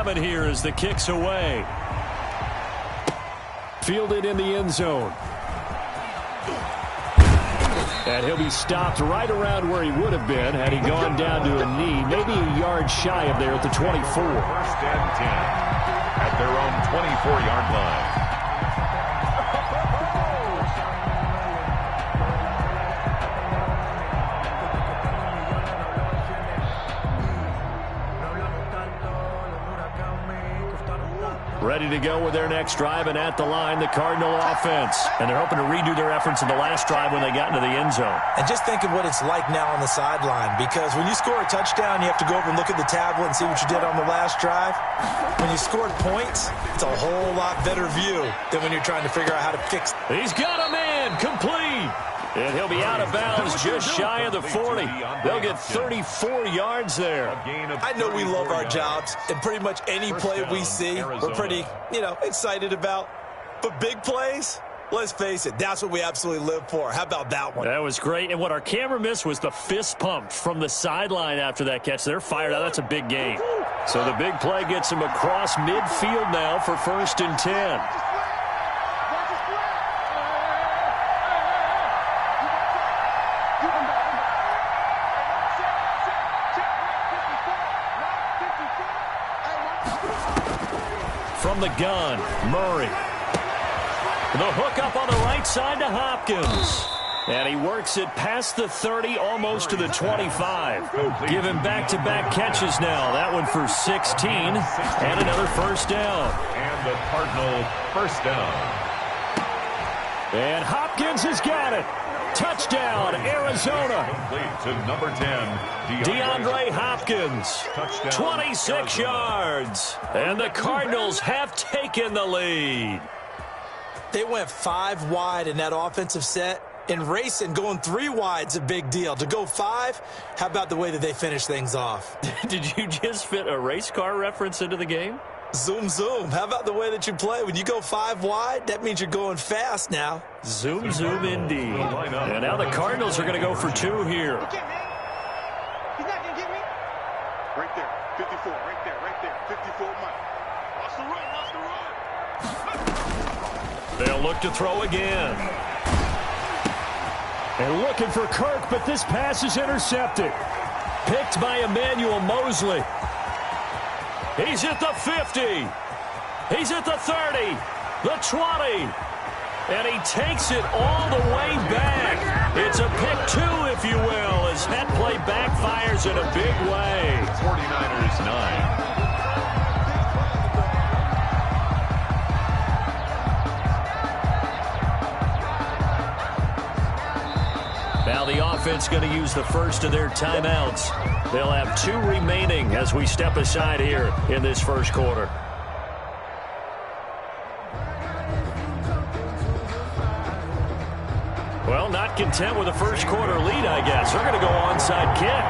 Here as the kick's away. Fielded in the end zone. And he'll be stopped right around where he would have been had he gone down to a knee, maybe a yard shy of there at the 24. First and 10 at their own 24-yard line. Ready to go with their next drive, and at the line, the Cardinal offense. And they're hoping to redo their efforts in the last drive when they got into the end zone. And just think of what it's like now on the sideline, because when you score a touchdown, you have to go over and look at the tablet and see what you did on the last drive. When you scored points, it's a whole lot better view than when you're trying to figure out how to fix. He's got a man complete. And he'll be out of bounds just shy of the 40. They'll get 34 yards there. I know we love our jobs, and pretty much any play we see, we're pretty, excited about. But big plays, let's face it, that's what we absolutely live for. How about that one? That was great. And what our camera missed was the fist pump from the sideline after that catch. They're fired out. That's a big gain. So the big play gets him across midfield now for 1st and 10. From the gun, Murray. The hook up on the right side to Hopkins. And he works it past the 30, almost to the 25. Give him back-to-back catches now. That one for 16, and another first down. And the Cardinal first down. And Hopkins has got it. Touchdown, Arizona. Complete to number 10, DeAndre Hopkins. Touchdown, 26 Arizona. yards. And the Cardinals have taken the lead. They went 5 wide in that offensive set. In racing, going 3 wide's a big deal. To go 5, how about the way that they finish things off? Did you just fit a race car reference into the game? Zoom, zoom. How about the way that you play? When you go 5 wide, that means you're going fast now. Zoom, zoom indeed. And now the Cardinals are going to go for 2 here. He's not going to get me. Right there. 54. Right there. 54 Mike. Watch the run. They'll look to throw again. And looking for Kirk, but this pass is intercepted. Picked by Emmanuel Mosley. He's at the 50. He's at the 30. The 20. And he takes it all the way back. It's a pick 2, if you will, as that play backfires in a big way. 49ers 9. Now the offense going to use the first of their timeouts. They'll have 2 remaining as we step aside here in this first quarter. Well, not content with a first quarter lead, I guess. They're going to go onside kick.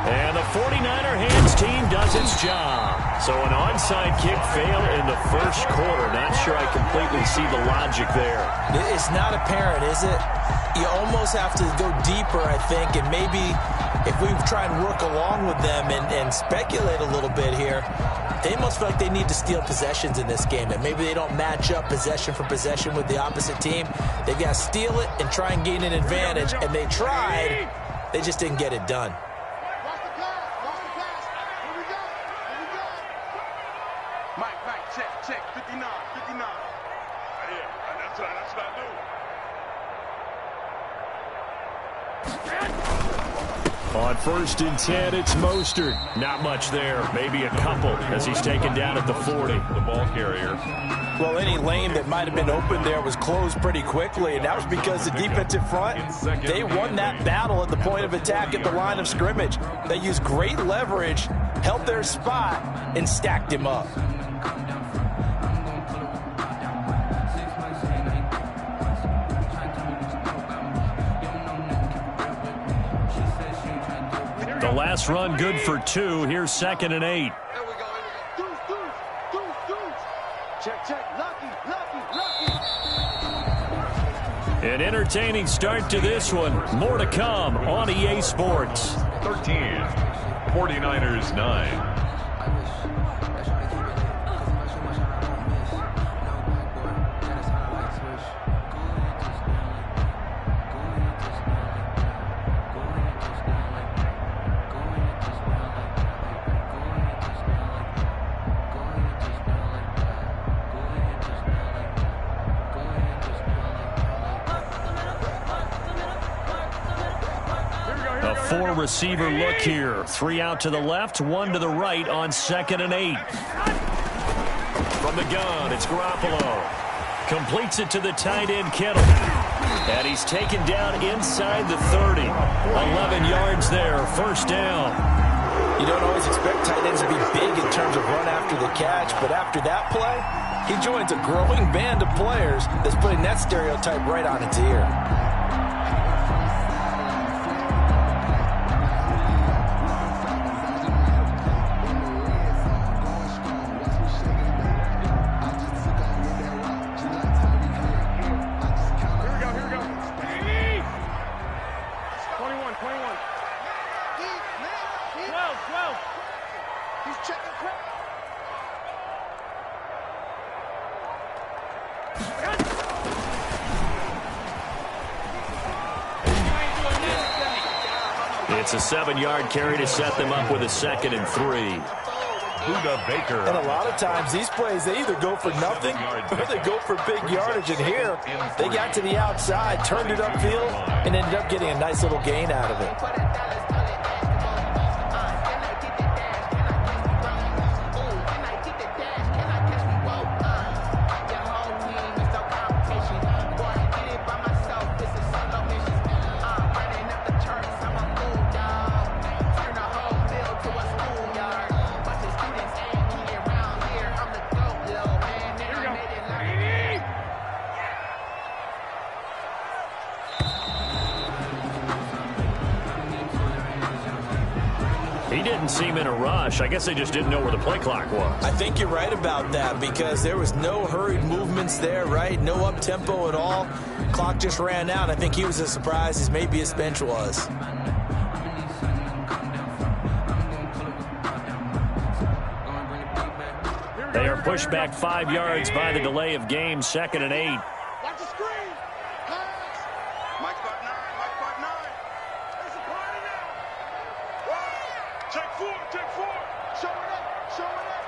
And the 49er hands team does its job. So an onside kick fail in the first quarter. Not sure I completely see the logic there. It's not apparent, is it? You almost have to go deeper, I think, and maybe if we try and work along with them and speculate a little bit here, they must feel like they need to steal possessions in this game, and maybe they don't match up possession for possession with the opposite team. They've got to steal it and try and gain an advantage, and they tried. They just didn't get it done. Check, 59. Yeah, that's what I do. On 1st and 10, it's Mostert. Not much there. Maybe a couple as he's taken down at the 40. The ball carrier. Well, any lane that might have been open there was closed pretty quickly, and that was because the defensive front, they won that battle at the point of attack at the line of scrimmage. They used great leverage, held their spot, and stacked him up. The last run good for 2. Here's 2nd and 8. There we go. Deuce. Check. Lucky. An entertaining start to this one. More to come on EA Sports. 13. 49ers 9. Receiver look here. 3 out to the left, 1 to the right on 2nd and 8. From the gun, it's Garoppolo. Completes it to the tight end, Kittle. And he's taken down inside the 30. 11 yards there, first down. You don't always expect tight ends to be big in terms of run after the catch, but after that play, he joins a growing band of players that's putting that stereotype right on its ear. It's a 7-yard carry to set them up with a 2nd and 3. Buda Baker. And a lot of times these plays, they either go for nothing or they go for big yardage. And here, they got to the outside, turned it upfield, and ended up getting a nice little gain out of it. Seem in a rush. I guess they just didn't know where the play clock was. I think you're right about that because there was no hurried movements there, right? No up-tempo at all. Clock just ran out. I think he was as surprised as maybe his bench was. They are pushed back 5 yards by the delay of game, 2nd and 8. Watch the screen. Mike spot 9. Mike spot 9. There's a party now. Check 4. Check 4. Show it up. Show it up.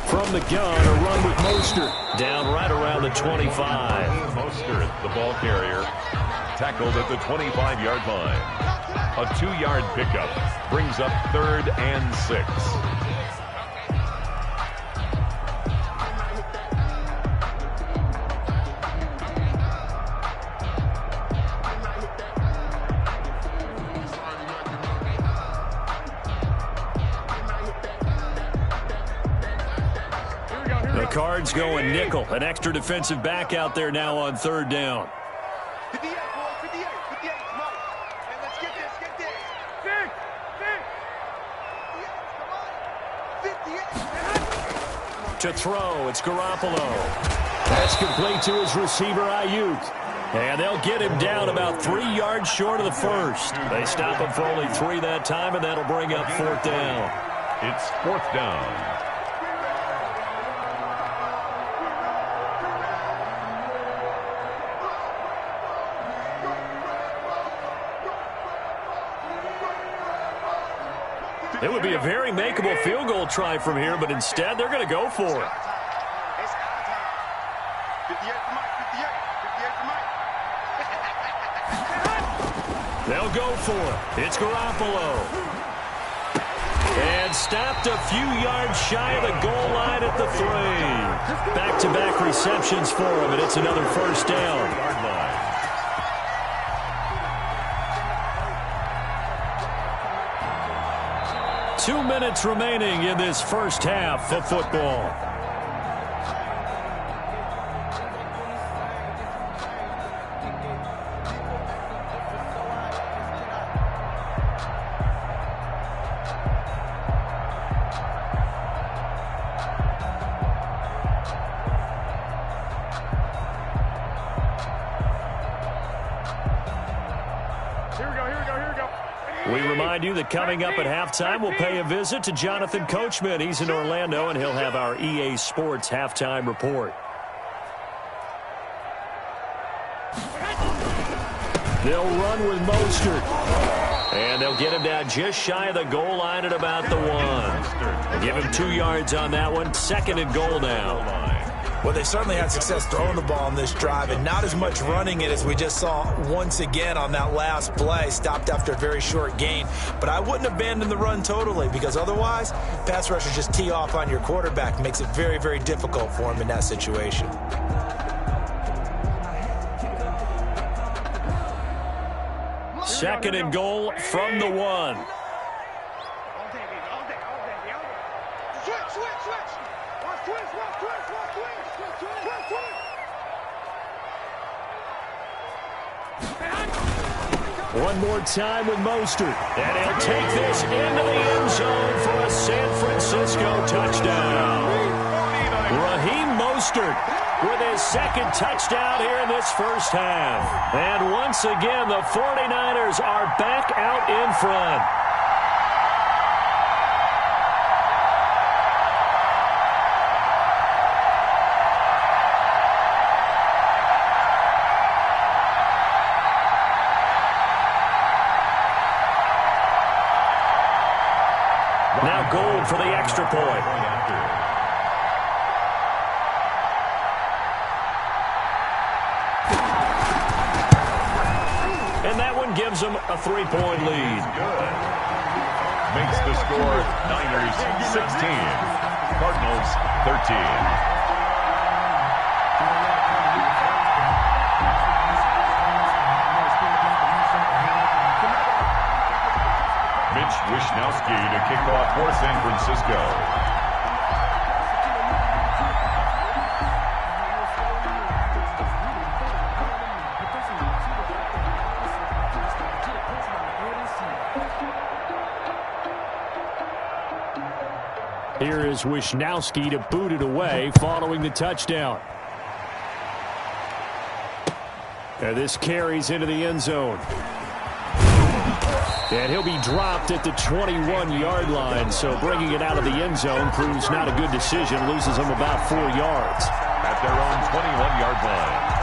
From the gun, a run with Mostert. Down right around the 25. Mostert, the ball carrier, tackled at the 25-yard line. A 2-yard pickup brings up 3rd and 6. The Cards going nickel. An extra defensive back out there now on 3rd down. 58, boys. 58. 58. Come on. Hey, let's get this. Get this. 6. 58. Come on. 58. To throw, it's Garoppolo. That's complete to his receiver, Ayuk. And they'll get him down about 3 yards short of the first. They stop him for only 3 that time, and that'll bring up 4th down. It's 4th down. It would be a very makeable field goal try from here, but instead they're going to go for it. It's out time. 58 to Mike. 58 to Mike. They'll go for it. It's Garoppolo. And stopped a few yards shy of the goal line at the 3. Back-to-back receptions for him, and it's another first down. 2 minutes remaining in this first half of football. We remind you that coming up at halftime, we'll pay a visit to Jonathan Coachman. He's in Orlando, and he'll have our EA Sports halftime report. They'll run with Mostert. And they'll get him down just shy of the goal line at about the 1. They'll give him 2 yards on that one. 2nd and goal now. Well, they certainly had success throwing the ball on this drive, and not as much running it as we just saw once again on that last play. Stopped after a very short gain. But I wouldn't abandon the run totally, because otherwise, pass rushers just tee off on your quarterback. Makes it very, very difficult for him in that situation. Second and goal from the 1. One more time with Mostert. And he'll take this into the end zone for a San Francisco touchdown. Raheem Mostert with his 2nd touchdown here in this first half. And once again, the 49ers are back out in front. Now Gold for the extra point. And that one gives them a 3-point lead. Makes the score Niners 16, Cardinals 13. Wishnowski to kick off for San Francisco. Here is Wishnowski to boot it away following the touchdown. And this carries into the end zone. And he'll be dropped at the 21-yard line, so bringing it out of the end zone proves not a good decision. Loses him about 4 yards. At their own 21-yard line.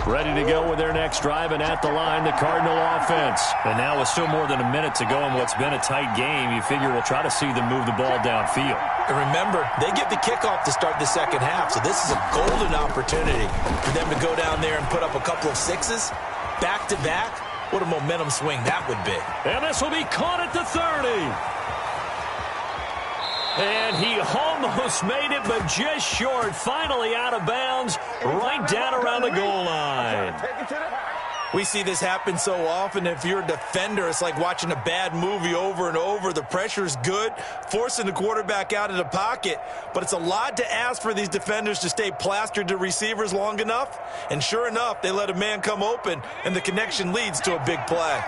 Ready to go with their next drive, and at the line, the Cardinal offense. And now with still more than a minute to go in what's been a tight game, you figure we'll try to see them move the ball downfield. And remember, they get the kickoff to start the second half, so this is a golden opportunity for them to go down there and put up a couple of 6s back-to-back. What a momentum swing that would be. And this will be caught at the 30. And he almost made it, but just short. Finally out of bounds, right down around the goal line. We see this happen so often. If you're a defender, it's like watching a bad movie over and over. The pressure's good, forcing the quarterback out of the pocket. But it's a lot to ask for these defenders to stay plastered to receivers long enough. And sure enough, they let a man come open, and the connection leads to a big play.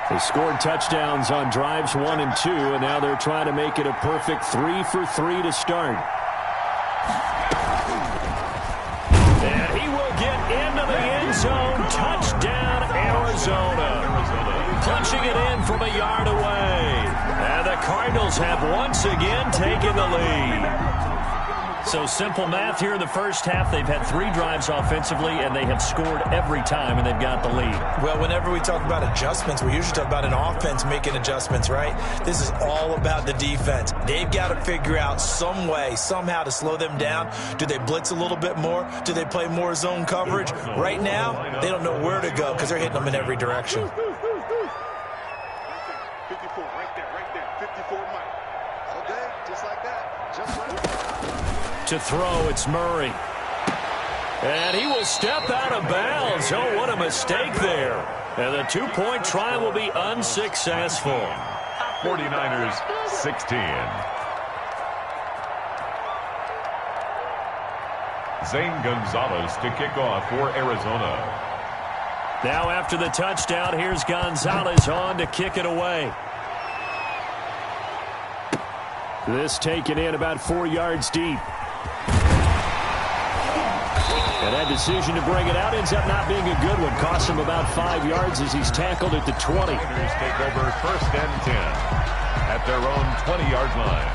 They scored touchdowns on drives 1 and 2, and now they're trying to make it a perfect 3 for 3 to start. And he will get into the end zone. Touchdown, Arizona. Punching it in from a yard away. And the Cardinals have once again taken the lead. So simple math here in the first half. They've had 3 drives offensively, and they have scored every time, and they've got the lead. Well, whenever we talk about adjustments, we usually talk about an offense making adjustments, right? This is all about the defense. They've got to figure out some way, somehow to slow them down. Do they blitz a little bit more? Do they play more zone coverage? Right now, they don't know where to go because they're hitting them in every direction. 54, right there, 54 Mike. All day, just like that, just like that. To throw, it's Murray. And he will step out of bounds. Oh, what a mistake there. And the 2-point try will be unsuccessful. 49ers 16. Zane Gonzalez to kick off for Arizona. Now after the touchdown, here's Gonzalez on to kick it away. This taken in about 4 yards deep. And that decision to bring it out ends up not being a good one. Costs him about 5 yards as he's tackled at the 20. Raiders take over 1st and 10 at their own 20-yard line.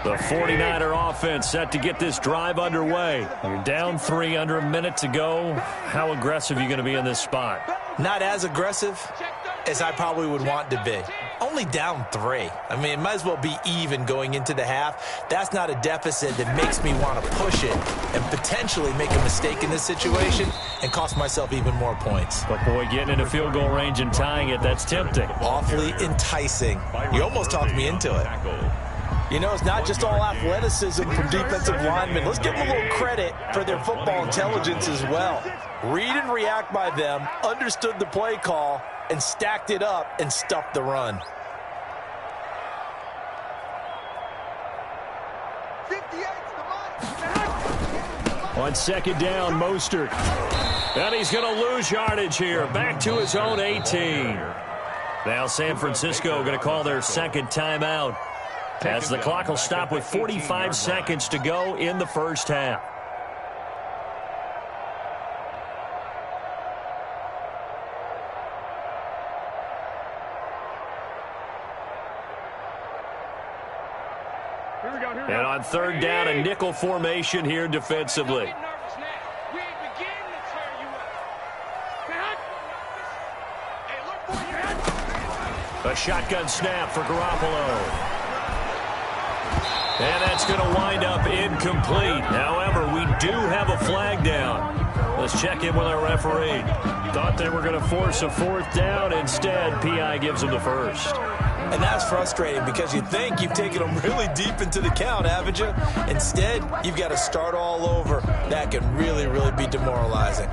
The 49er offense set to get this drive underway. You're down 3 under a minute to go. How aggressive are you going to be in this spot? Not as aggressive as I probably would want to be. Only down 3. I mean, it might as well be even going into the half. That's not a deficit that makes me want to push it and potentially make a mistake in this situation and cost myself even more points. But, boy, getting into field goal range and tying it, that's tempting. Awfully enticing. You almost talked me into it. You know, it's not just all athleticism from defensive linemen. Let's give them a little credit for their football intelligence as well. Read and react by them, understood the play call, and stacked it up and stuffed the run. On 2nd down, Mostert. And he's going to lose yardage here. Back to his own 18. Now San Francisco going to call their 2nd timeout, as the clock will stop with 45 seconds to go in the first half. And on 3rd down, a nickel formation here defensively. A shotgun snap for Garoppolo. And that's going to wind up incomplete. However, we do have a flag down. Let's check in with our referee. Thought they were going to force a 4th down. Instead, PI gives them the 1st. And that's frustrating because you think you've taken them really deep into the count, haven't you? Instead, you've got to start all over. That can really, really be demoralizing.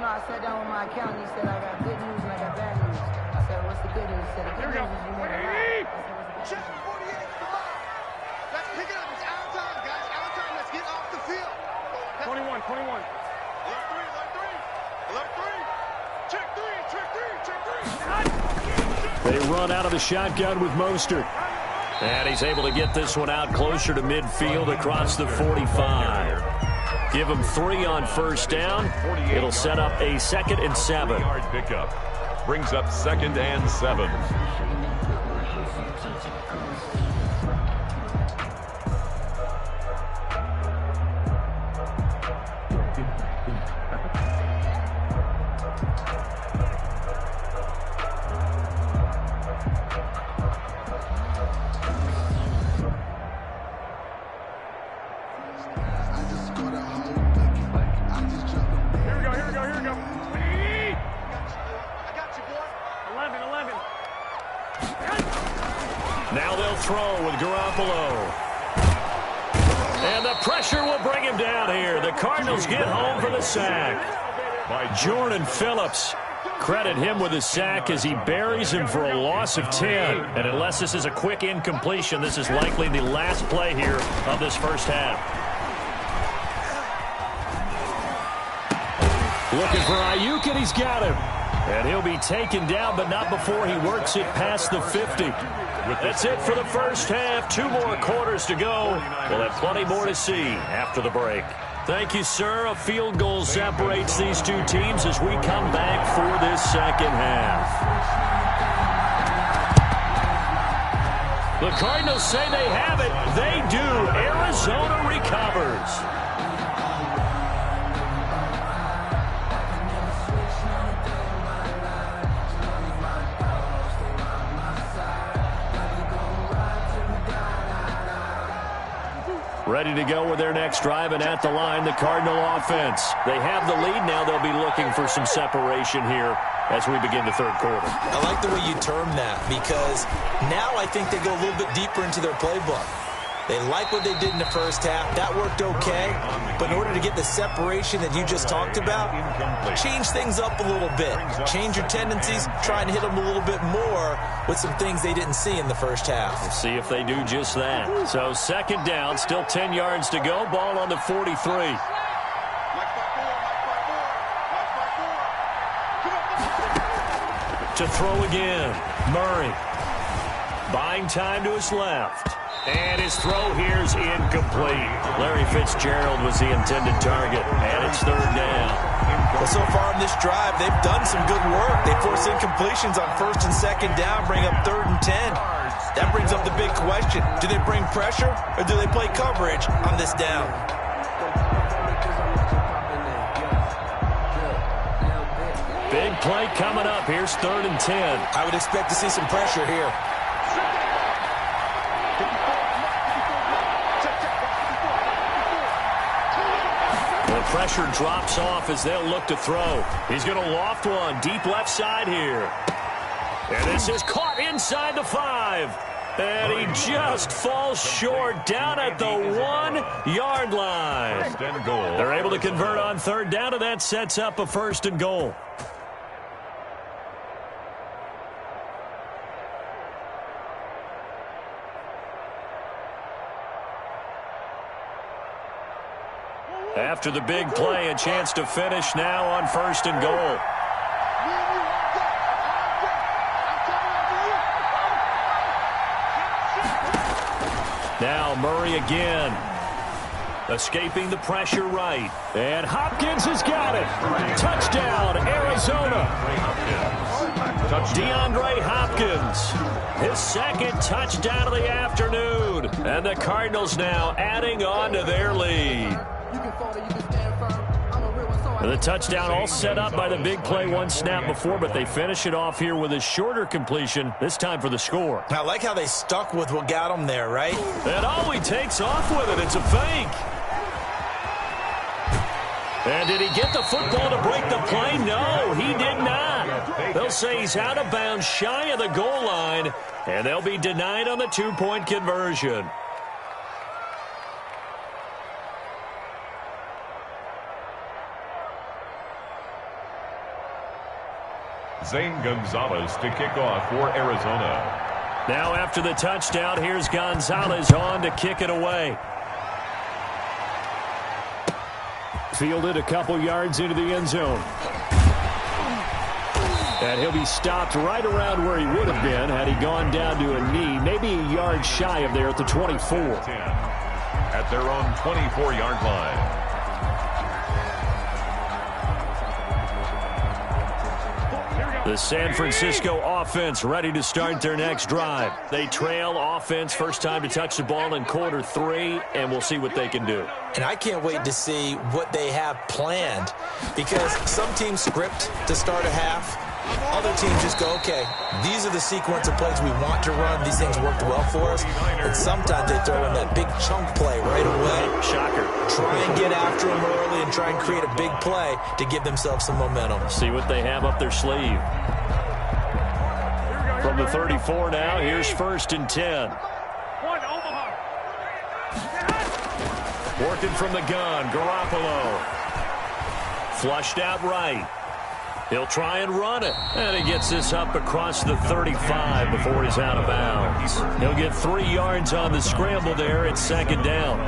I sat down with my accountant. He said, I got good news and I got bad news. I said, what's the good news? He said, the good news is you made a lot. I said, what's the bad news? Check 48, come on. Let's pick it up. It's out of time, guys. Out of time. Let's get off the field. 21. Alert 3. Check 3. They run out of the shotgun with Mostert. And he's able to get this one out closer to midfield across the 45. Give him 3 on 1st down. It'll set up a 2nd and 7. Yard pickup brings up 2nd and 7. Now they'll throw with Garoppolo. And the pressure will bring him down here. The Cardinals get home for the sack. By Jordan Phillips. Credit him with his sack as he buries him for a loss of 10. And unless this is a quick incompletion, this is likely the last play here of this first half. Looking for Ayuk, and he's got him. And he'll be taken down, but not before he works it past the 50. That's it for the first half. 2 more quarters to go. We'll have plenty more to see after the break. Thank you, sir. A field goal separates these two teams as we come back for this second half. The Cardinals say they have it. They do. Arizona recovers. Ready to go with their next drive, and at the line, the Cardinal offense. They have the lead. Now they'll be looking for some separation here as we begin the third quarter. I like the way you term that, because now I think they go a little bit deeper into their playbook. They like what they did in the first half. That worked okay. But in order to get the separation that you just talked about, change things up a little bit. Change your tendencies. Try and hit them a little bit more with some things they didn't see in the first half. We'll see if they do just that. So second down, still 10 yards to go. Ball on the 43. To throw again. Murray. Buying time to his left. And his throw here's incomplete. Larry Fitzgerald was the intended target. And it's third down. Well, so far in this drive, they've done some good work. They force incompletions on first and second down, bring up 3rd and 10. That brings up the big question. Do they bring pressure or do they play coverage on this down? Big play coming up. Here's 3rd and 10. I would expect to see some pressure here. The pressure drops off as they'll look to throw. He's going to loft one deep left side here. And this is caught inside the 5. And he just falls short down at the 1-yard line. They're able to convert on third down, and that sets up a 1st and goal. After the big play, a chance to finish now on 1st and goal. Now Murray again. Escaping the pressure right. And Hopkins has got it. Touchdown, Arizona. DeAndre Hopkins. His 2nd touchdown of the afternoon. And the Cardinals now adding on to their lead. And the touchdown all set up by the big play one snap before, but they finish it off here with a shorter completion, this time for the score. I like how they stuck with what got them there, right? And oh, he takes off with it. It's a fake. And did he get the football to break the play? No, he did not. They'll say he's out of bounds shy of the goal line, and they'll be denied on the 2-point conversion. Zane Gonzalez to kick off for Arizona. Now after the touchdown, here's Gonzalez on to kick it away. Fielded a couple yards into the end zone. And he'll be stopped right around where he would have been had he gone down to a knee, maybe a yard shy of there at the 24. At their own 24-yard line. The San Francisco offense ready to start their next drive. They trail offense, first time to touch the ball in quarter 3, and we'll see what they can do. And I can't wait to see what they have planned, because some teams script to start a half. Other teams just go, okay, these are the sequence of plays we want to run. These things worked well for us. And sometimes they throw in that big chunk play right away. Shocker. Try and get after them early and try and create a big play to give themselves some momentum. See what they have up their sleeve. From the 34 now, here's 1st and 10. Working from the gun, Garoppolo. Flushed out right. He'll try and run it. And he gets this up across the 35 before he's out of bounds. He'll get 3 yards on the scramble there. It's 2nd down.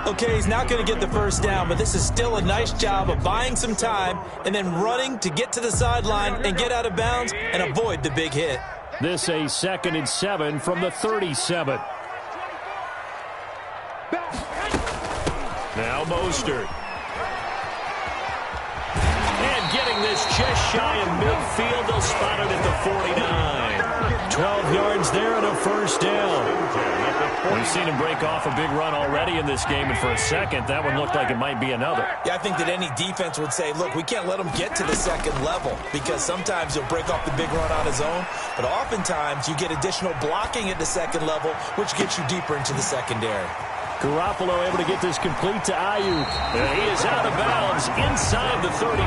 Okay, he's not going to get the first down, but this is still a nice job of buying some time and then running to get to the sideline and get out of bounds and avoid the big hit. This a 2nd and 7 from the 37. Now Mostert. And getting this just shy of midfield. They'll spot it at the 49. 12 yards there and a 1st down. We've seen him break off a big run already in this game, and for a second, that one looked like it might be another. Yeah, I think that any defense would say, look, we can't let him get to the 2nd level, because sometimes he'll break off the big run on his own, but oftentimes you get additional blocking at the 2nd level, which gets you deeper into the secondary. Garoppolo able to get this complete to Ayuk. And he is out of bounds inside the 35.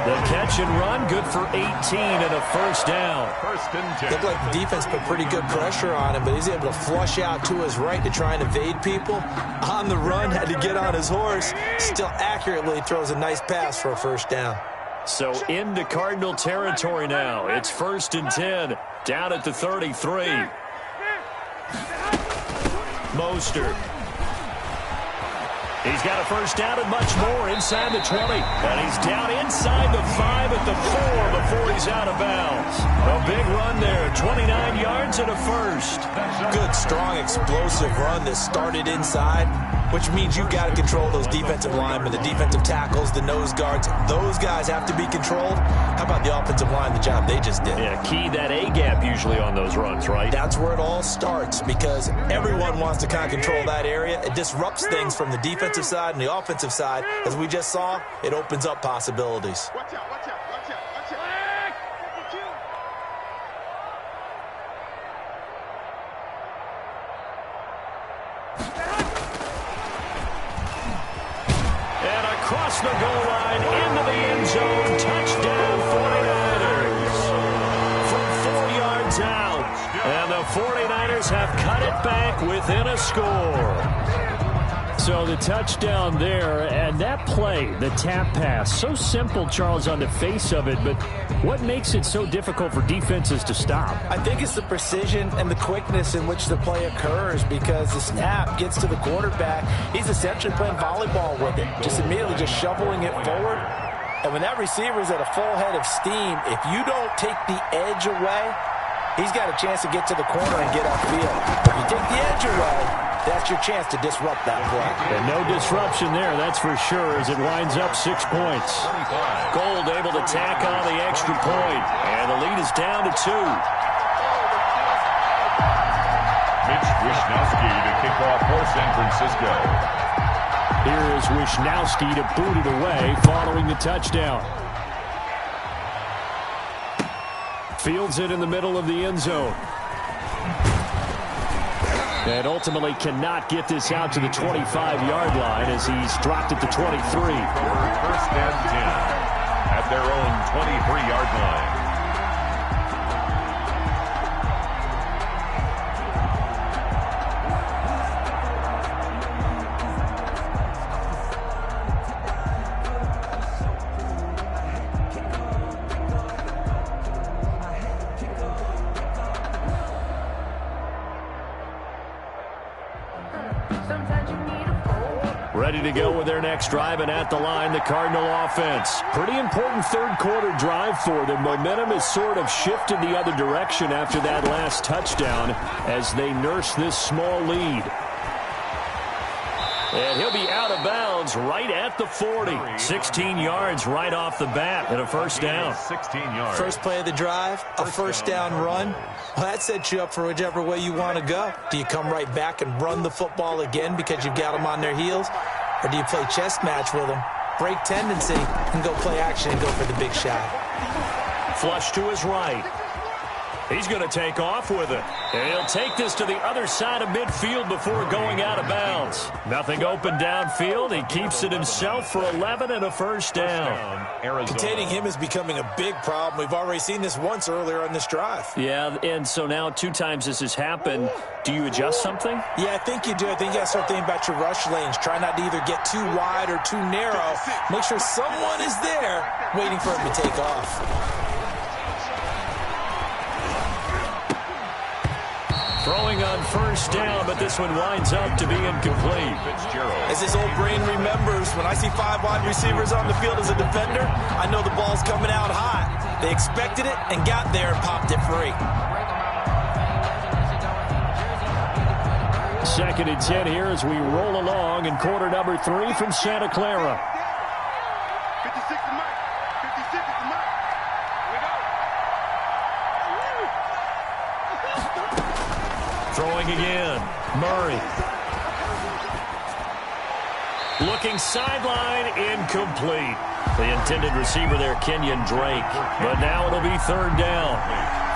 The catch and run, good for 18 and a first down. First and 10. Looked like the defense put pretty good pressure on him, but he's able to flush out to his right to try and evade people. On the run, had to get on his horse. Still accurately throws a nice pass for a first down. So into Cardinal territory now. It's first and 10, down at the 33. Mostert. He's got a first down and much more inside the 20. And he's down inside the 5 at the 4 before he's out of bounds. A big run there, 29 yards and a first. Good, strong, explosive run that started inside, which means you've got to control those defensive linemen, the defensive tackles, the nose guards. Those guys have to be controlled. How about the offensive line, the job they just did? Yeah, key that A-gap usually on those runs, right? That's where it all starts because everyone wants to kind of control that area. It disrupts things from the defensive side and the offensive side. As we just saw, it opens up possibilities. Watch out, watch out, watch out, watch out. And across the goal line, into the end zone, touchdown 49ers. From 4 yards out. And the 49ers have cut it back within a score. So the touchdown there, and that play, the tap pass, so simple, Charles, on the face of it, but what makes it so difficult for defenses to stop? I think it's the precision and the quickness in which the play occurs because the snap gets to the quarterback. He's essentially playing volleyball with it, just immediately just shoveling it forward. And when that receiver's at a full head of steam, if you don't take the edge away, he's got a chance to get to the corner and get upfield. If you take the edge away, that's your chance to disrupt that play. And no disruption there, that's for sure, as it winds up 6 points. Gold able to tack on the extra point, and the lead is down to 2. Mitch Wishnowsky to kick off for San Francisco. Here is Wishnowsky to boot it away following the touchdown. Fields it in the middle of the end zone. And ultimately cannot get this out to the 25-yard line as he's dropped at the 23. First and 10 at their own 23-yard line. Ready to go with their next drive, and at the line, the Cardinal offense. Pretty important third-quarter drive for them. Momentum has sort of shifted the other direction after that last touchdown as they nurse this small lead. And he'll be out of bounds right at the 40. 16 yards right off the bat and a first down. 16 yards. First play of the drive, a first down run. Well, that sets you up for whichever way you want to go. Do you come right back and run the football again because you've got them on their heels? Or do you play chess match with them, break tendency, and go play action and go for the big shot? Flush to his right. He's going to take off with it. And he'll take this to the other side of midfield before going out of bounds. Nothing open downfield. He keeps it himself for 11 and a first down. Containing him is becoming a big problem. We've already seen this once earlier on this drive. Yeah, and so now 2 times this has happened. Do you adjust something? Yeah, I think you do. I think you got to start thinking about your rush lanes. Try not to either get too wide or too narrow. Make sure someone is there waiting for him to take off. Throwing on first down, but this one winds up to be incomplete. As his old brain remembers, when I see 5 wide receivers on the field as a defender, I know the ball's coming out hot. They expected it and got there and popped it free. 2nd and 10 here as we roll along in quarter number 3 from Santa Clara. 56 is Mike. 56 is Mike. Here we go. Throwing again. Murray. Looking sideline, incomplete. The intended receiver there, Kenyon Drake. But now it'll be 3rd down.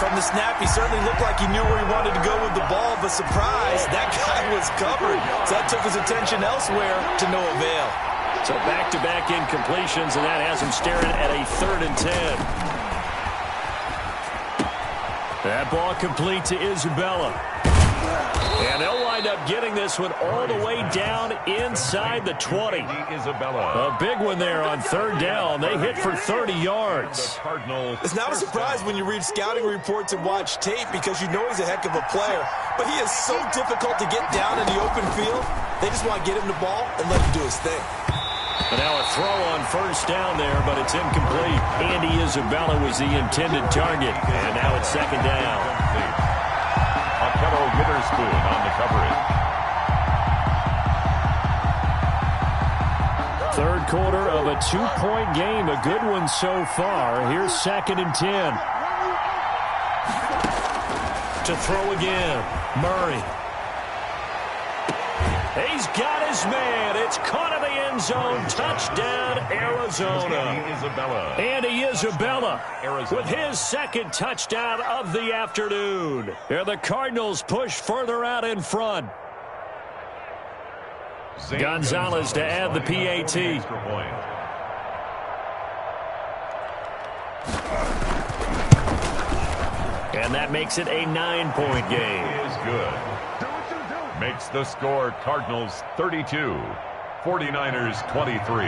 From the snap, he certainly looked like he knew where he wanted to go with the ball, but surprise, that guy was covered. So that took his attention elsewhere to no avail. So back-to-back incompletions, and that has him staring at a 3rd and 10. That ball complete to Isabella. And they'll wind up getting this one all the way down inside the 20. Isabella. A big one there on 3rd down. They hit for 30 yards. It's not a surprise when you read scouting reports and watch tape because you know he's a heck of a player. But he is so difficult to get down in the open field. They just want to get him the ball and let him do his thing. And now a throw on 1st down there, but it's incomplete. Andy Isabella was the intended target. And now it's 2nd down. Apparel Witherspoon on the coverage. 3rd quarter of a 2-point game. A good one so far. Here's 2nd and 10. To throw again. Murray. He's got his man. It's caught in the end zone. Touchdown, Arizona. Andy Isabella with his 2nd touchdown of the afternoon. And the Cardinals push further out in front. Gonzalez to add the PAT. And that makes it a 9-point game. Is good. Makes the score Cardinals 32, 49ers 23.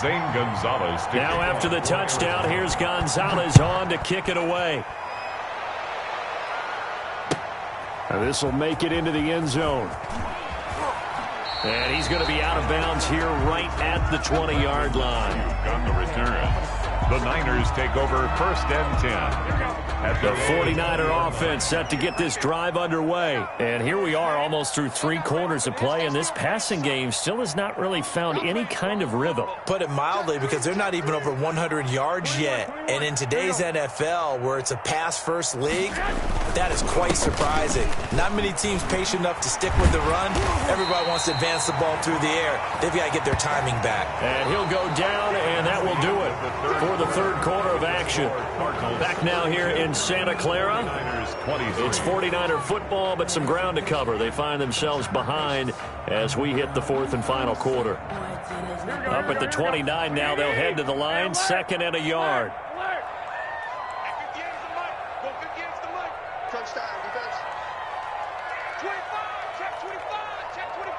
Zane Gonzalez. Now after the touchdown, here's Gonzalez on to kick it away. This will make it into the end zone. And he's going to be out of bounds here right at the 20-yard line. Got the return. The Niners take over 1st and 10. The 49er offense set to get this drive underway. And here we are almost through 3 quarters of play, and this passing game still has not really found any kind of rhythm. Put it mildly, because they're not even over 100 yards yet. And in today's NFL, where it's a pass-first league, that is quite surprising. Not many teams patient enough to stick with the run. Everybody wants to advance the ball through the air. They've got to get their timing back. And he'll go down, and that will do it for the 3rd quarter of action. Back now here in Santa Clara. It's 49er football, but some ground to cover. They find themselves behind as we hit the 4th and final quarter. Up at the 29 now, they'll head to the line, 2nd and a yard. Touchdown, defense. 25, check 25, check 25.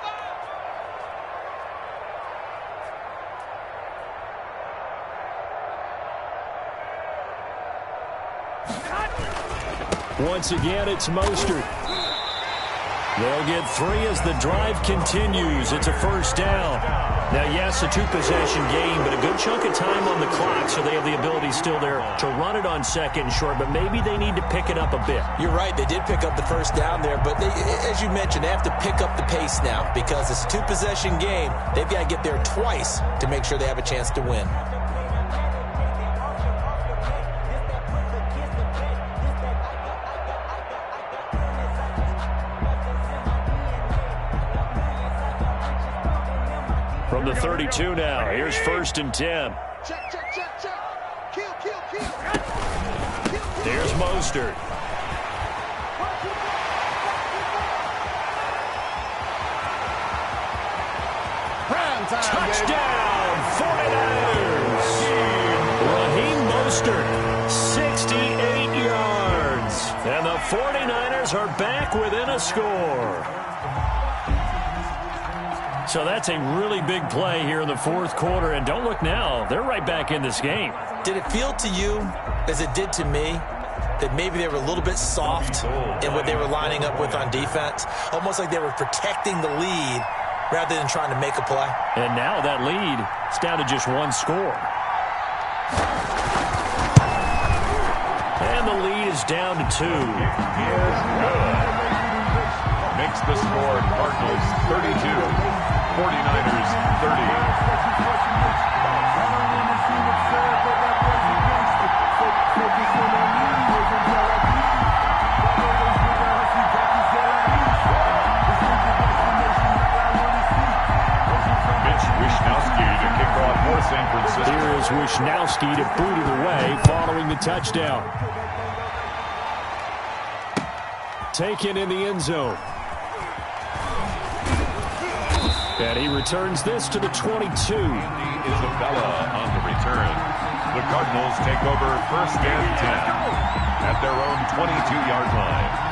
Once again, it's Mostert. They'll get 3 as the drive continues. It's a 1st down. Now, yes, a 2-possession game, but a good chunk of time on the clock, so they have the ability still there to run it on 2nd and short, but maybe they need to pick it up a bit. You're right. They did pick up the 1st down there, but as you mentioned, they have to pick up the pace now because it's a 2-possession game. They've got to get there twice to make sure they have a chance to win. From the 32 now, here's 1st and 10. Check, check, check, check. Kill, kill, kill. There's Mostert. Touchdown, 49ers. Raheem Mostert, 68 yards. And the 49ers are back within a score. So that's a really big play here in the 4th quarter. And don't look now, they're right back in this game. Did it feel to you, as it did to me, that maybe they were a little bit soft in what they were lining up with on defense? Almost like they were protecting the lead rather than trying to make a play. And now that lead is down to just 1 score. And the lead is down to 2. Makes the score Cardinals 32, 49ers 30. San Francisco. Here is Wishnowski to boot it away following the touchdown. taken in the end zone. And he returns this to the 22. Isabella on the return. The Cardinals take over 1st and 10 at their own 22-yard line.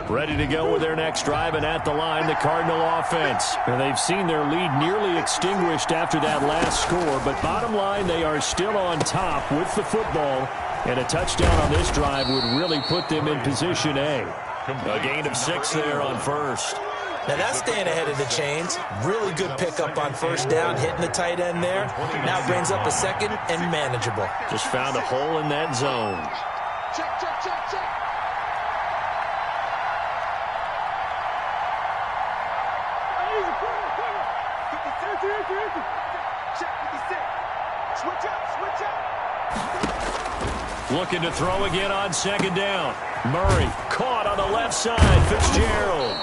Ready to go with their next drive, and at the line, the Cardinal offense. And they've seen their lead nearly extinguished after that last score, but bottom line, they are still on top with the football, and a touchdown on this drive would really put them in position A. A gain of 6 there on first. Now that's staying ahead of the chains. Really good pickup on first down, hitting the tight end there. Now brings up a second and manageable. Just found a hole in that zone. Check, check, check, check. Looking to throw again on 2nd down. Murray caught on the left side. Fitzgerald.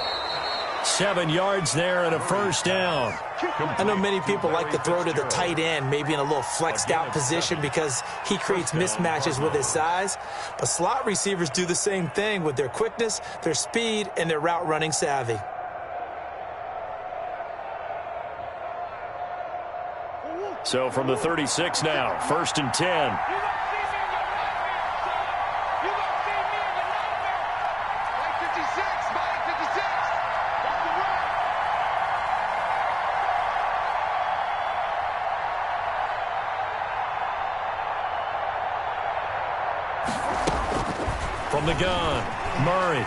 7 yards there and a first down. I know many people like to throw to the tight end, maybe in a little flexed out position because he creates mismatches with his size. But slot receivers do the same thing with their quickness, their speed, and their route running savvy. So from the 36 now, 1st and 10. From the gun, Murray.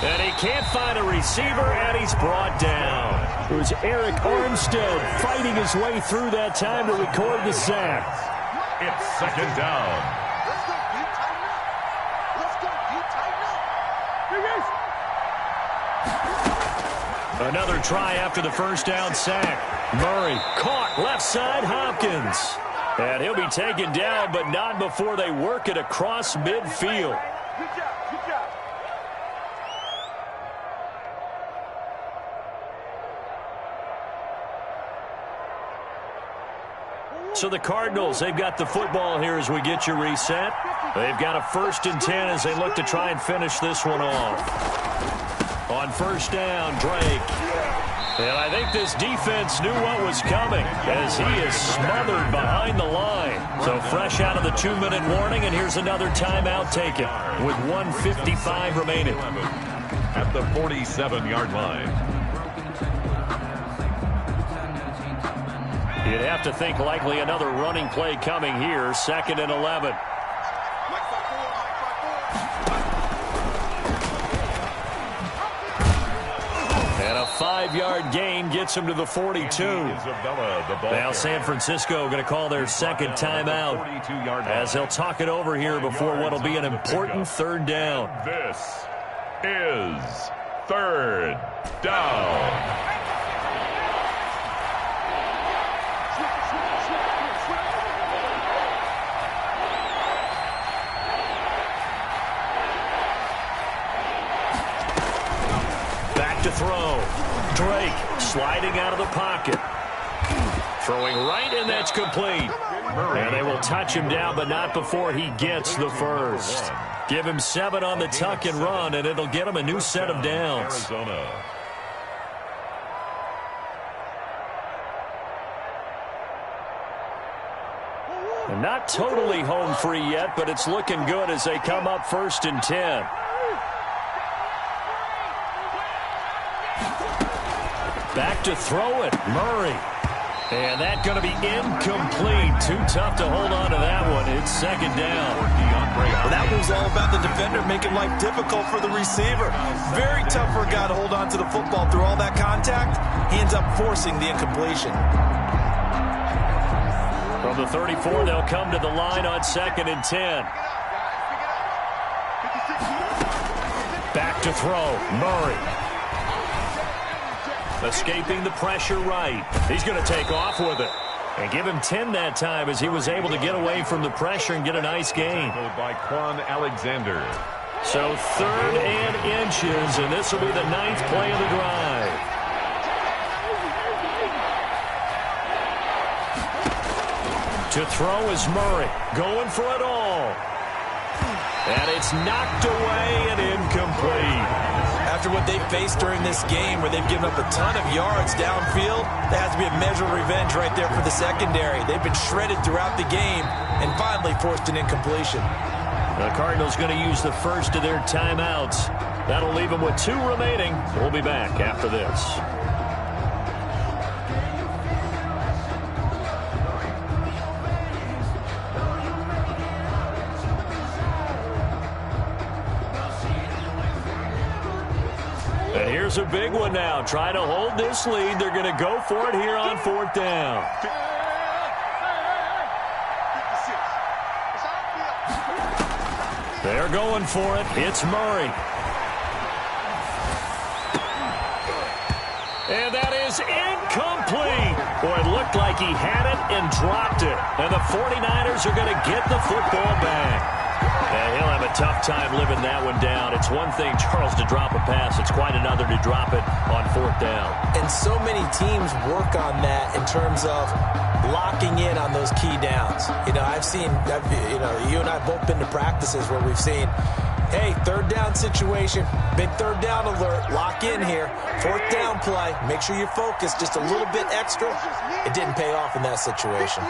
And he can't find a receiver, and he's brought down. It was Eric Armstead fighting his way through that time to record the sack. It's 2nd down. Let's go, you tighten up. Let's go, you tighten up. Another try after the first down sack. Murray caught left side, Hopkins. And he'll be taken down, but not before they work it across midfield. Good job, good job. So the Cardinals, they've got the football here as we get you reset. They've got a 1st and 10 as they look to try and finish this one off. On first down, Drake. And I think this defense knew what was coming as he is smothered behind the line. So fresh out of the 2-minute warning, and here's another timeout taken with 1:55 remaining. At the 47-yard line. You'd have to think likely another running play coming here, 2nd and 11. And a 5-yard gain gets him to the 42. Now San Francisco going to call their 2nd timeout as they'll talk it over here before what will be an important 3rd down. This is 3rd down. To throw. Drake sliding out of the pocket. Throwing right, and that's complete. And they will touch him down, but not before he gets the first. Give him 7 on the tuck and run, and it'll get him a new set of downs. And not totally home free yet, but it's looking good as they come up 1st and 10. Back to throw it, Murray. And that's going to be incomplete. Too tough to hold on to that one. It's 2nd down. Well, that was all about the defender making life difficult for the receiver. Very tough for a guy to hold on to the football through all that contact. He ends up forcing the incompletion. From the 34, they'll come to the line on 2nd and 10. Back to throw, Murray. Escaping the pressure right. He's going to take off with it. And give him 10 that time as he was able to get away from the pressure and get a nice gain. By Quan Alexander. So 3rd and inches, and this will be the 9th play of the drive. To throw is Murray, going for it all. And it's knocked away and incomplete. After what they faced during this game where they've given up a ton of yards downfield, there has to be a measure of revenge right there for the secondary. They've been shredded throughout the game and finally forced an incompletion. The Cardinals going to use the first of their timeouts. That'll leave them with 2 remaining. We'll be back after this. And here's a big one now. Trying to hold this lead. They're going to go for it here on 4th down. They're going for it. It's Murray. And that is incomplete. Boy, it looked like he had it and dropped it. And the 49ers are going to get the football back. And he'll have a tough time living that one down. It's one thing, Charles, to drop a pass. It's quite another to drop it on 4th down. And so many teams work on that in terms of locking in on those key downs. You know, you and I have both been to practices where we've seen, hey, 3rd down situation, big 3rd down alert, lock in here, 4th down play, make sure you focus just a little bit extra. It didn't pay off in that situation.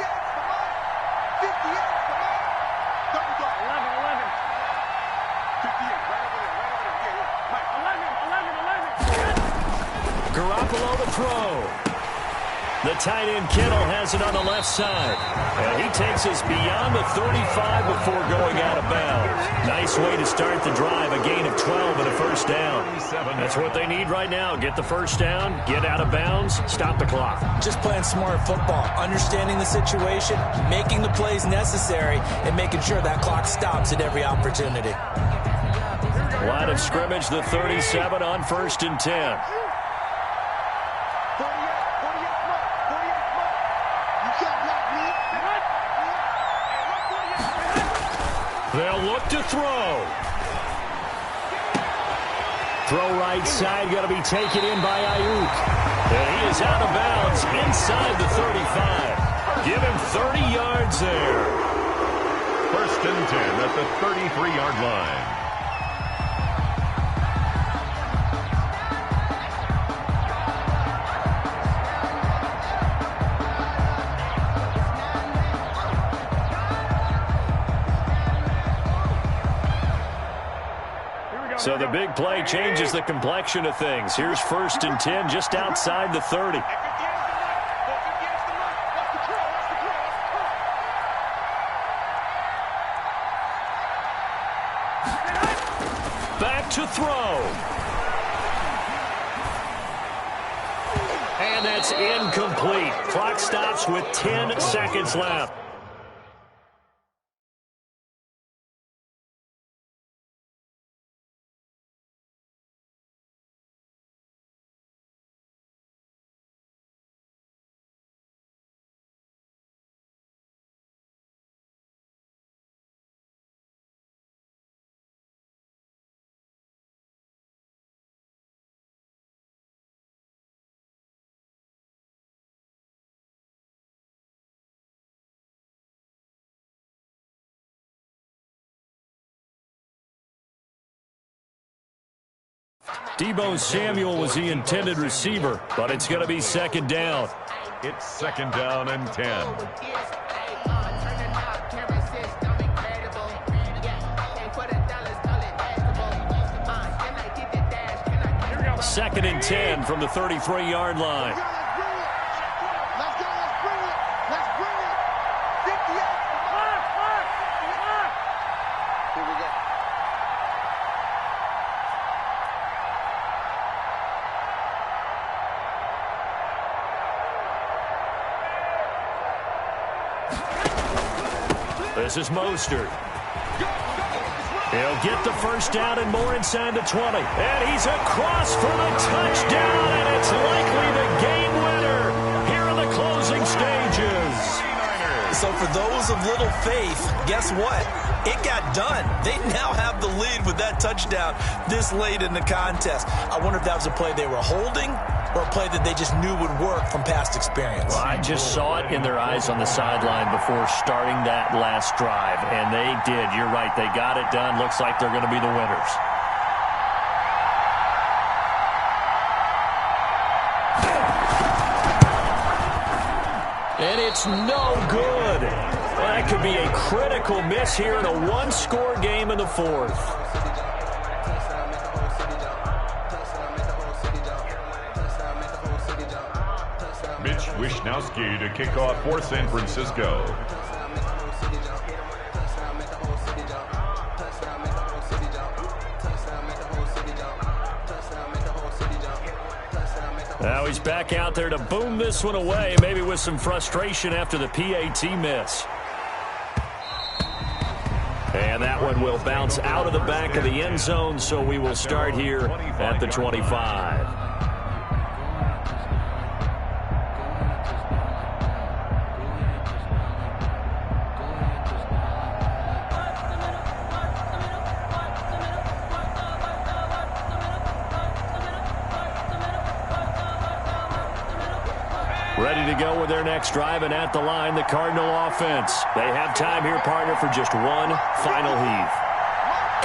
Garoppolo to throw. The tight end Kittle has it on the left side. And he takes us beyond the 35 before going out of bounds. Nice way to start the drive. A gain of 12 and a first down. That's what they need right now. Get the first down, get out of bounds, stop the clock. Just playing smart football, understanding the situation, making the plays necessary, and making sure that clock stops at every opportunity. Line of scrimmage, the 37 on 1st and 10. They'll look to throw. Throw right side, going to be taken in by Ayuk. And he is out of bounds inside the 35. Give him 30 yards there. 1st and 10 at the 33-yard line. So the big play changes the complexion of things. Here's 1st and 10 just outside the 30. Back to throw. And that's incomplete. Clock stops with 10 seconds left. Deebo Samuel was the intended receiver, but it's going to be 2nd down. It's 2nd down and 10. 2nd and 10 from the 33-yard line. This is Mostert. He'll get the first down and more inside the 20. And he's across for the touchdown, and it's likely the game winner here in the closing stages. So for those of little faith, guess what? it got done. They now have the lead with that touchdown this late in the contest. I wonder if that was a play they were holding or a play that they just knew would work from past experience. Well, I just saw it in their eyes on the sideline before starting that last drive, and they did. You're right. They got it done. Looks like they're going to be the winners. And it's no good. Well, that could be a critical miss here in a one-score game in the fourth. Wishnowski to kick off for San Francisco. Now he's back out there to boom this one away, maybe with some frustration after the PAT miss. And that one will bounce out of the back of the end zone, so we will start here at the 25. Ready to go with their next drive, and at the line, the Cardinal offense. They have time here, partner, for just one final heave.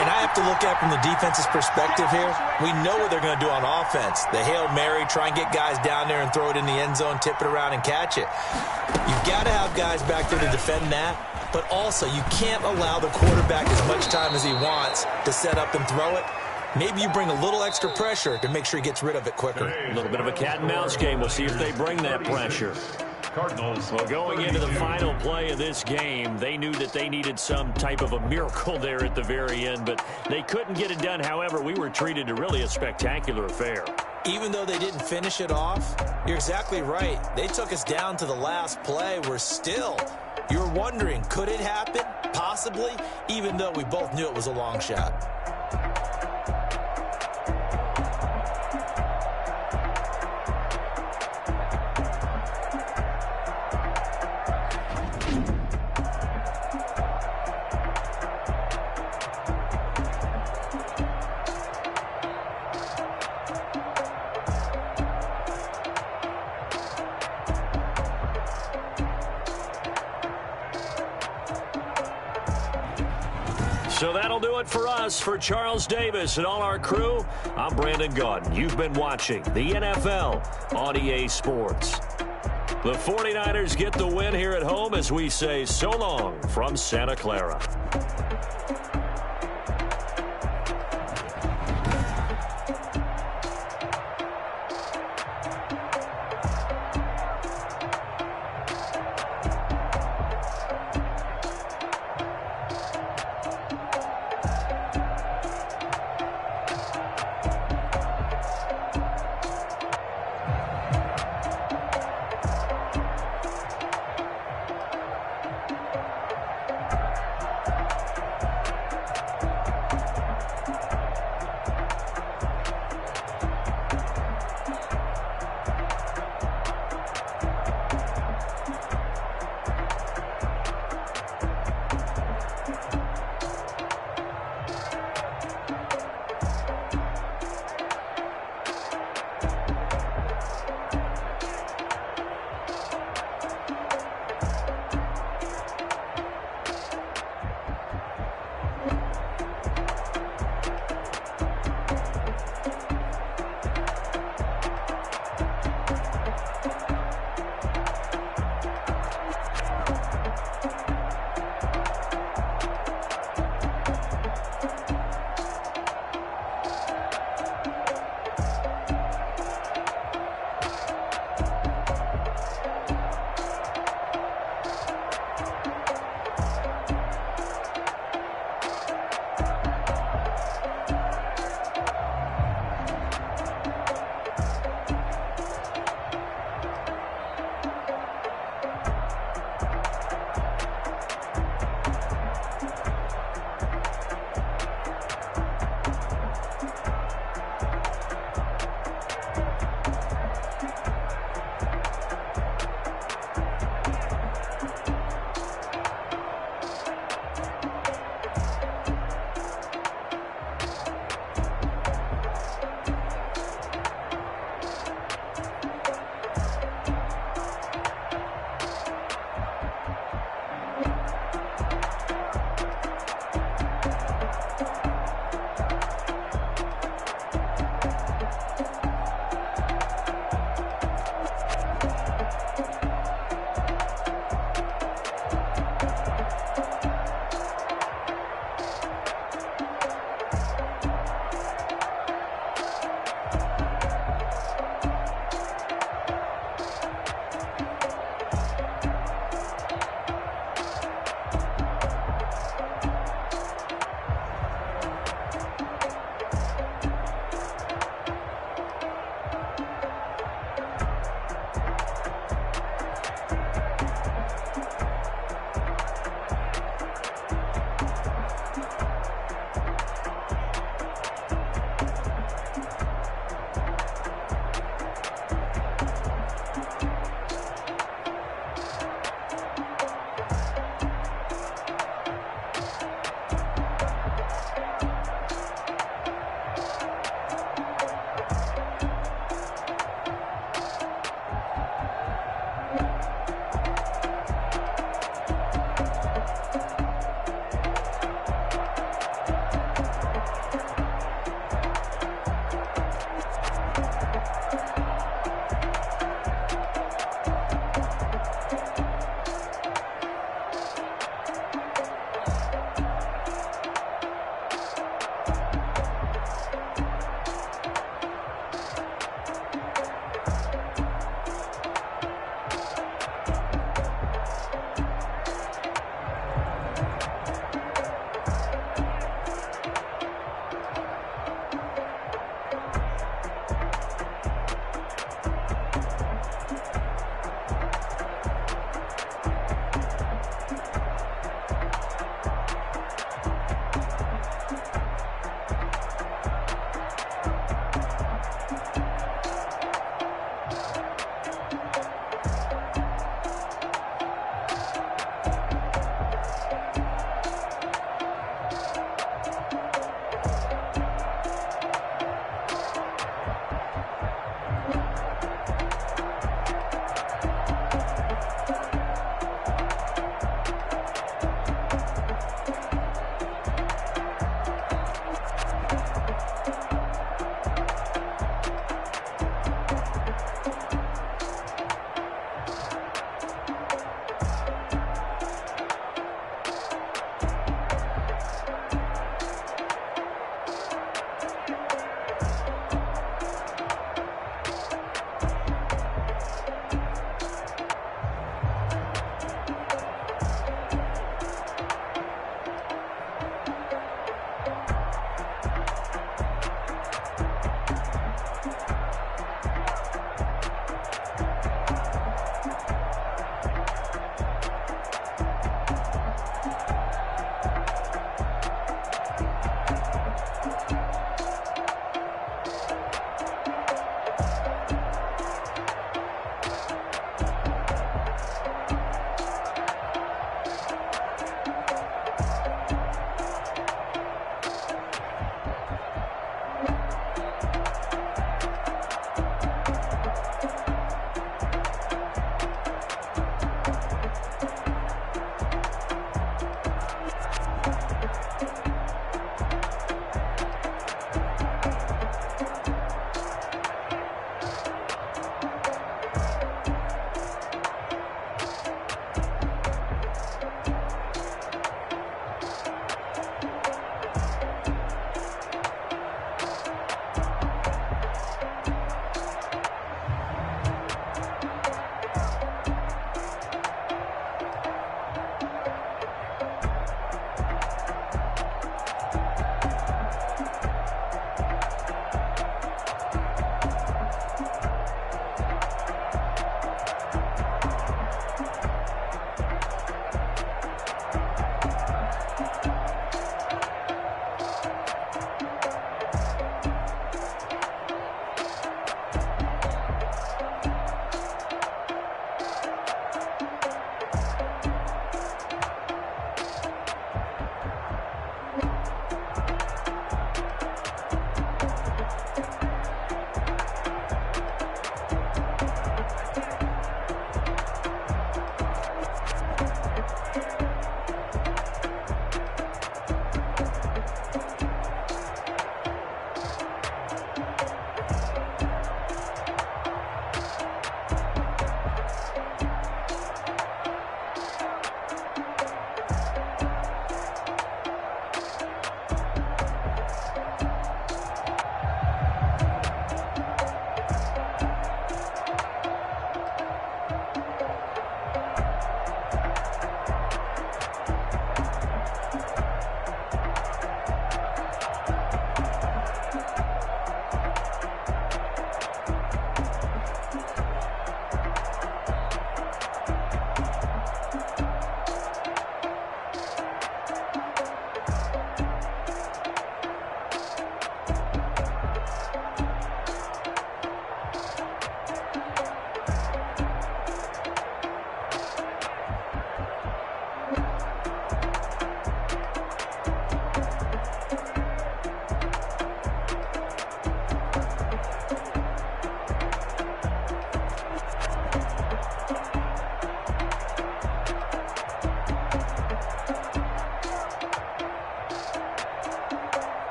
And I have to look at it from the defense's perspective here. We know what they're going to do on offense. The Hail Mary, try and get guys down there and throw it in the end zone, tip it around and catch it. You've got to have guys back there to defend that, but also you can't allow the quarterback as much time as he wants to set up and throw it. Maybe you bring a little extra pressure to make sure he gets rid of it quicker. A little bit of a cat and mouse game. We'll see if they bring that pressure. Cardinals. Well, going into the final play of this game, they knew that they needed some type of a miracle there at the very end, but they couldn't get it done. However, we were treated to really a spectacular affair. Even though they didn't finish it off, you're exactly right. They took us down to the last play. You're wondering, could it happen? Possibly, even though we both knew it was a long shot. So that'll do it for us. For Charles Davis and all our crew, I'm Brandon Gaudin. You've been watching the NFL on EA Sports. The 49ers get the win here at home as we say so long from Santa Clara.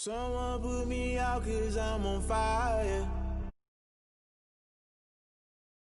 Someone put me out 'cause I'm on fire.